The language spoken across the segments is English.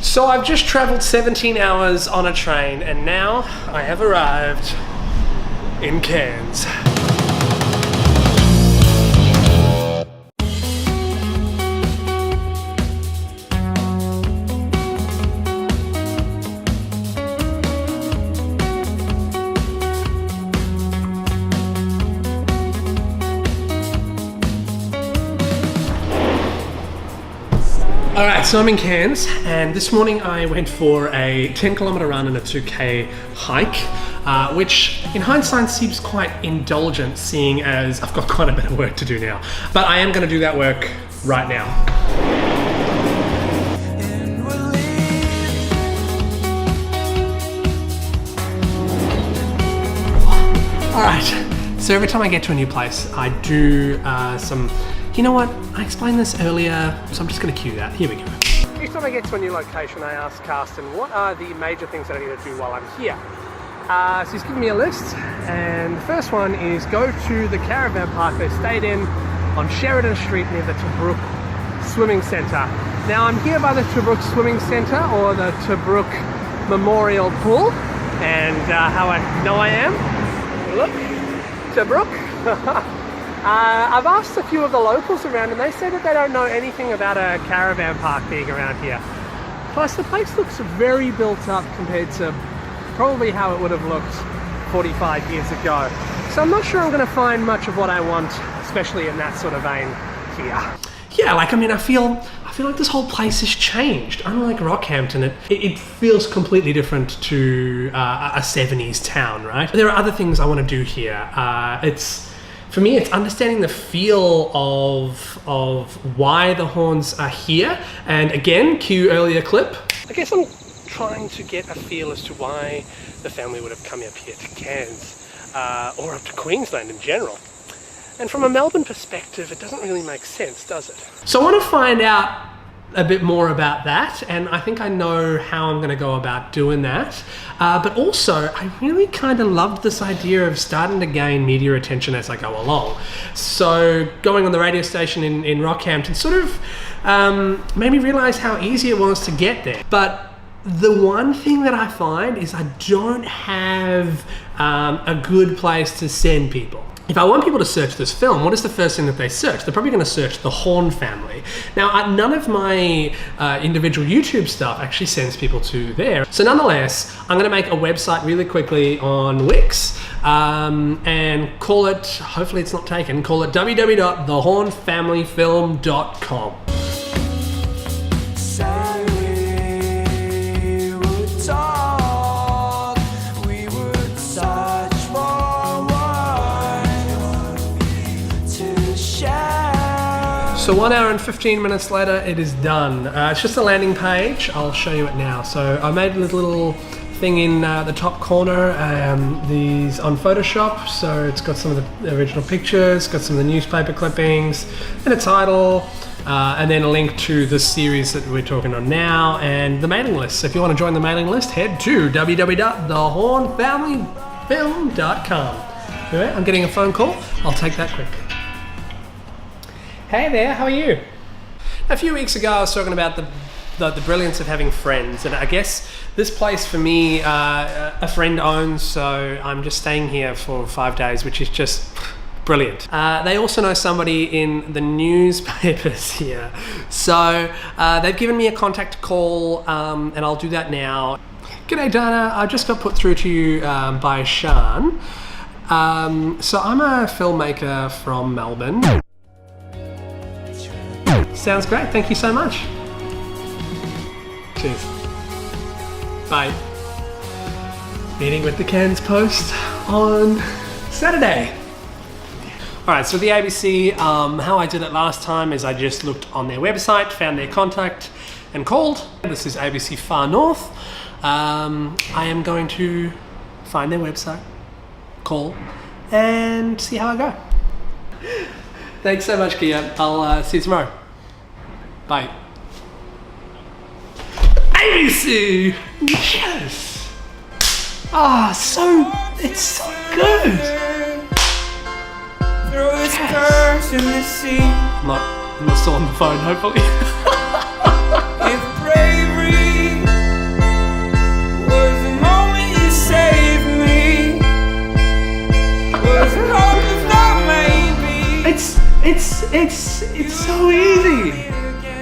So I've just traveled 17 hours on a train and now I have arrived in Cairns. Alright, so I'm in Cairns, and this morning I went for a 10-kilometer run and a 2K hike, which in hindsight seems quite indulgent, seeing as I've got quite a bit of work to do now. But I am going to do that work right now. Alright, so every time I get to a new place, I do some... You know what? I explained this earlier, so I'm just going to cue that. Here we go. Each time I get to a new location, I ask Karsten, what are the major things that I need to do while I'm here? So he's given me a list, and the first one is go to the caravan park they stayed in on Sheridan Street near the Tobruk Swimming Centre. Now I'm here by the Tobruk Swimming Centre, or the Tobruk Memorial Pool, and how I know I am, look, Tobruk. I've asked a few of the locals around and they say that they don't know anything about a caravan park being around here. Plus the place looks very built up compared to probably how it would have looked 45 years ago. So I'm not sure I'm going to find much of what I want, especially in that sort of vein here. Yeah, like, I mean, I feel like this whole place has changed. Unlike Rockhampton, it feels completely different to a 70s town, right? There are other things I want to do here. For me, it's understanding the feel of why the Hornes are here. And again, cue earlier clip. I guess I'm trying to get a feel as to why the family would have come up here to Cairns, or up to Queensland in general. And from a Melbourne perspective, it doesn't really make sense, does it? So I want to find out a bit more about that, and I think I know how I'm going to go about doing that. But also, I really kind of loved this idea of starting to gain media attention as I go along. So going on the radio station in Rockhampton sort of made me realize how easy it was to get there. But the one thing that I find is I don't have a good place to send people. If I want people to search this film, what is the first thing that they search? They're probably going to search the Horne Family. Now, none of my individual YouTube stuff actually sends people to there. So nonetheless, I'm going to make a website really quickly on Wix and call it, hopefully it's not taken, call it www.thehornefamilyfilm.com. So 1 hour and 15 minutes later, it is done. It's just a landing page. I'll show you it now. So I made a little thing in the top corner, these on Photoshop. So it's got some of the original pictures, got some of the newspaper clippings, and a title, and then a link to the series that we're talking on now, and the mailing list. So if you want to join the mailing list, head to www.thehornefamilyfilm.com. Anyway, I'm getting a phone call. I'll take that quick. Hey there, how are you? A few weeks ago I was talking about the brilliance of having friends, and I guess this place for me a friend owns, so I'm just staying here for 5 days, which is just brilliant. They also know somebody in the newspapers here, so they've given me a contact to call, and I'll do that now. G'day Dana, I just got put through to you by Sean. So I'm a filmmaker from Melbourne. Sounds great, thank you so much. Cheers. Bye. Meeting with the Cairns Post on Saturday. Alright, so the ABC, how I did it last time is I just looked on their website, found their contact, and called. This is ABC Far North. I am going to find their website, call, and see how I go. Thanks so much, Kia. I'll see you tomorrow. Bye. ABC! Yes! Ah, it's so good! Yes. I'm not still on the phone, hopefully. If bravery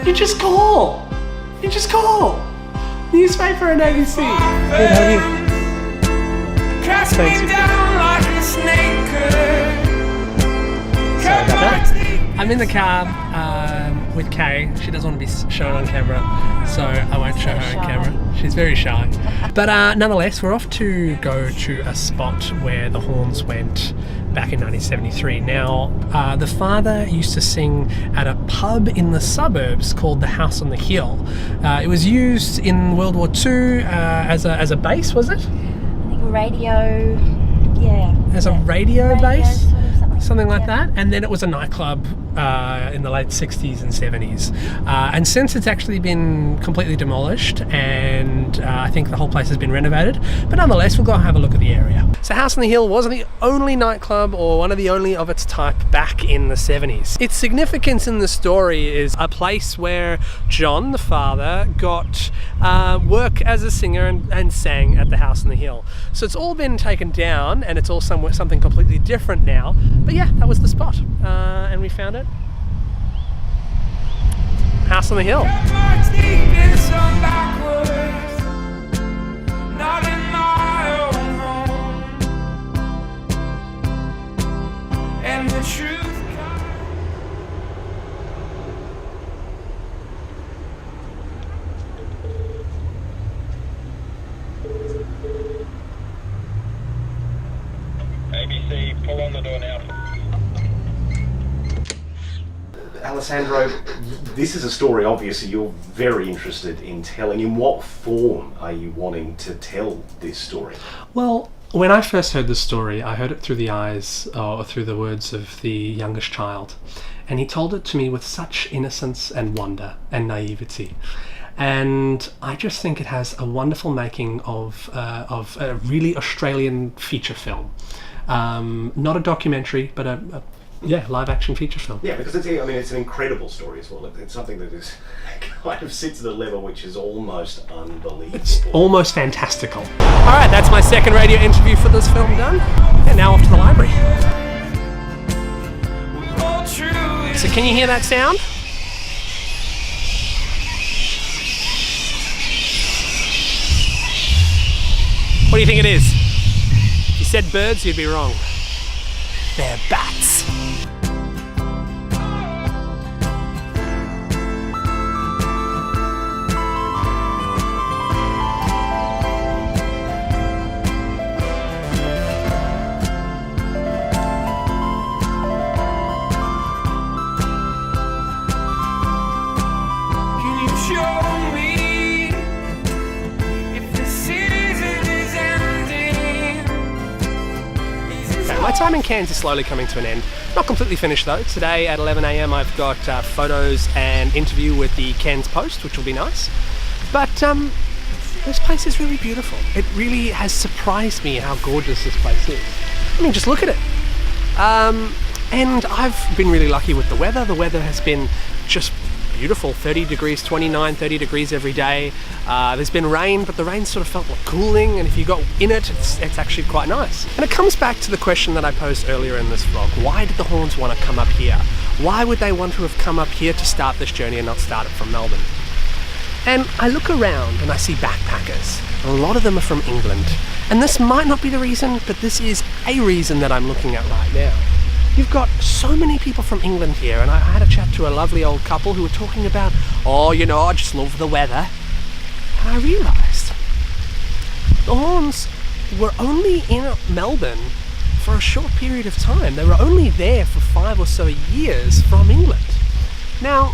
You just call. You just call. Newspaper and ABC. Good, how are you? Thanks. Sorry about that. I'm in the car with Kay. She doesn't want to be shown on camera, so I won't show her on camera. She's very shy. But nonetheless, we're off to go to a spot where the Hornes went back in 1973. Now, the father used to sing at a pub in the suburbs called the House on the Hill. It was used in World War II as a base, was it? I think radio, yeah. As a radio base? Sort of Something like that. And then it was a nightclub in the late 60s and 70s. And since it's actually been completely demolished, and I think the whole place has been renovated. But nonetheless, we'll go and have a look at the area. So House on the Hill wasn't the only nightclub or one of the only of its type back in the 70s. Its significance in the story is a place where John, the father, got work as a singer and sang at the House on the Hill. So it's all been taken down and it's all something completely different now. But yeah, that was the spot, and we found it. House on the Hill. ABC, pull on the door now. Alessandro, this is a story obviously you're very interested in telling. In what form are you wanting to tell this story? Well, when I first heard the story, I heard it through the eyes or through the words of the youngest child. And he told it to me with such innocence and wonder and naivety. And I just think it has a wonderful making of a really Australian feature film. Not a documentary, but a live action feature film. Yeah, because it's an incredible story as well. It's something that is kind of sits at a level which is almost unbelievable. It's almost fantastical. Alright, that's my second radio interview for this film done. And now off to the library. So can you hear that sound? What do you think it is? If you said birds, you'd be wrong. They're bats. My time in Cairns is slowly coming to an end. Not completely finished though. Today at 11 AM I've got photos and interview with the Cairns Post, which will be nice. But this place is really beautiful. It really has surprised me how gorgeous this place is. I mean, just look at it. And I've been really lucky with the weather. The weather has been just beautiful. 30 degrees, 29, 30 degrees every day. There's been rain, but the rain sort of felt like cooling, and if you got in it, it's actually quite nice. And it comes back to the question that I posed earlier in this vlog. Why did the Hornes want to come up here? Why would they want to have come up here to start this journey and not start it from Melbourne? And I look around and I see backpackers. A lot of them are from England. And this might not be the reason, but this is a reason that I'm looking at right now. You've got so many people from England here, and I had a chat to a lovely old couple who were talking about, oh, you know, I just love the weather. And I realised the Hornes were only in Melbourne for a short period of time. They were only there for 5 or so years from England. Now,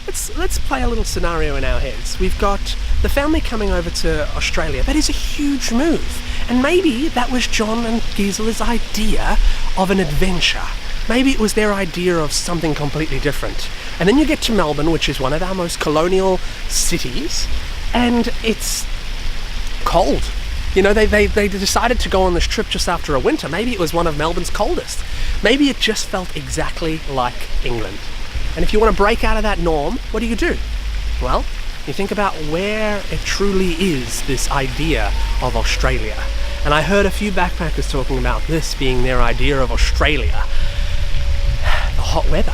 let's play a little scenario in our heads. We've got the family coming over to Australia. That is a huge move. And maybe that was John and Gisela's idea of an adventure. Maybe it was their idea of something completely different. And then you get to Melbourne, which is one of our most colonial cities, and it's cold. You know, they decided to go on this trip just after a winter. Maybe it was one of Melbourne's coldest. Maybe it just felt exactly like England. And if you want to break out of that norm, what do? Well, you think about where it truly is, this idea of Australia. And I heard a few backpackers talking about this being their idea of Australia. The hot weather.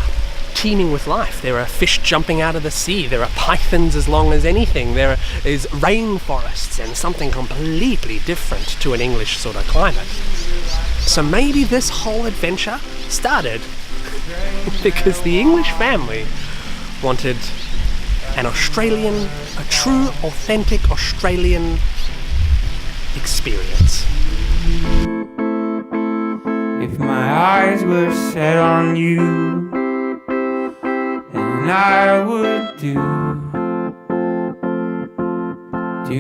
teeming with life. There are fish jumping out of the sea. There are pythons as long as anything. There is rainforests and something completely different to an English sort of climate. So maybe this whole adventure started because the English family wanted an Australian, a true, authentic Australian experience. If my eyes were set on you, then I would do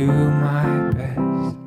my best.